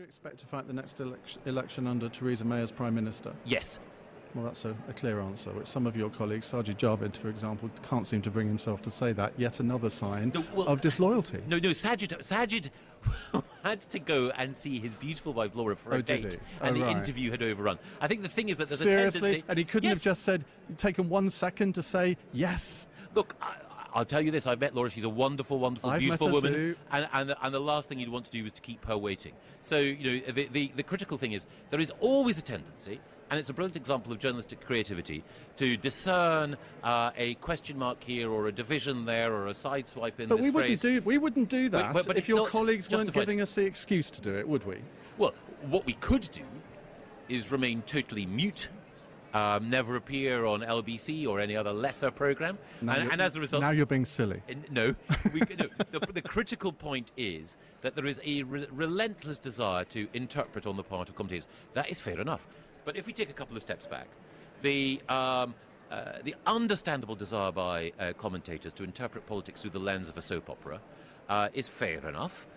expect to fight the next election under Theresa May as Prime Minister? Yes. Well, that's a clear answer, which some of your colleagues, Sajid Javid, for example, can't seem to bring himself to say that. Yet another sign of disloyalty. No, Sajid had to go and see his beautiful wife Laura for a date, and the interview had overrun. I think the thing is that there's a tendency... And he couldn't have just taken 1 second to say yes? Look, I'll tell you this, I've met Laura, she's a wonderful, beautiful woman, too. And the last thing you'd want to do is to keep her waiting. So, you know, the critical thing is, there is always a tendency, and it's a brilliant example of journalistic creativity, to discern a question mark here, or a division there, or a sideswipe in this phrase. But we wouldn't do that but if your colleagues weren't giving us the excuse to do it, would we? Well, what we could do is remain totally mute, never appear on LBC or any other lesser programme, and as a result... Now you're being silly. No. The critical point is that there is a relentless desire to interpret on the part of commentators. That is fair enough. But if we take a couple of steps back, the understandable desire by commentators to interpret politics through the lens of a soap opera is fair enough.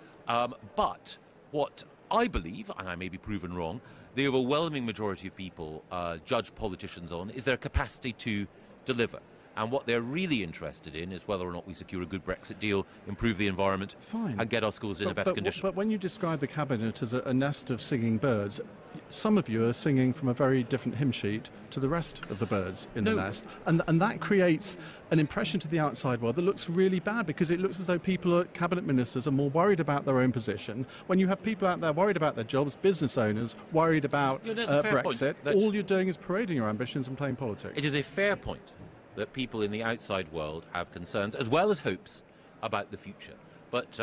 But what I believe, and I may be proven wrong, the overwhelming majority of people judge politicians on is their capacity to deliver. And what they're really interested in is whether or not we secure a good Brexit deal, improve the environment, and get our schools in a better condition. But when you describe the Cabinet as a nest of singing birds, some of you are singing from a very different hymn sheet to the rest of the birds in the nest. And that creates an impression to the outside world that looks really bad, because it looks as though Cabinet ministers are more worried about their own position. When you have people out there worried about their jobs, business owners worried about Brexit, all you're doing is parading your ambitions and playing politics. It is a fair point that people in the outside world have concerns as well as hopes about the future. But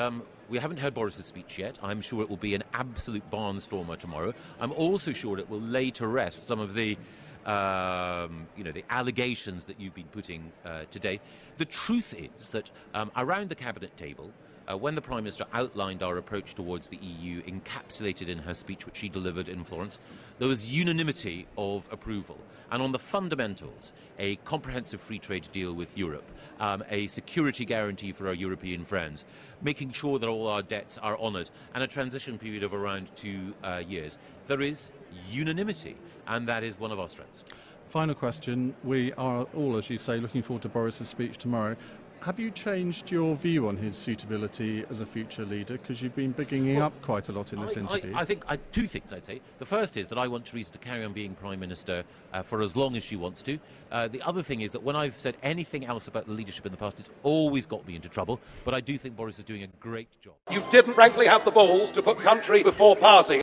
we haven't heard Boris's speech yet. I'm sure it will be an absolute barnstormer tomorrow. I'm also sure it will lay to rest some of the the allegations that you've been putting today. The truth is that around the cabinet table, when the Prime Minister outlined our approach towards the EU, encapsulated in her speech which she delivered in Florence, there was unanimity of approval. And on the fundamentals, a comprehensive free trade deal with Europe, a security guarantee for our European friends, making sure that all our debts are honoured, and a transition period of around 2 years. There is unanimity, and that is one of our strengths. Final question. We are all, as you say, looking forward to Boris's speech tomorrow. Have you changed your view on his suitability as a future leader? Because you've been bigging him up quite a lot in this interview. I think two things I'd say. The first is that I want Theresa to carry on being Prime Minister for as long as she wants to. The other thing is that when I've said anything else about the leadership in the past, it's always got me into trouble. But I do think Boris is doing a great job. You didn't frankly have the balls to put country before party.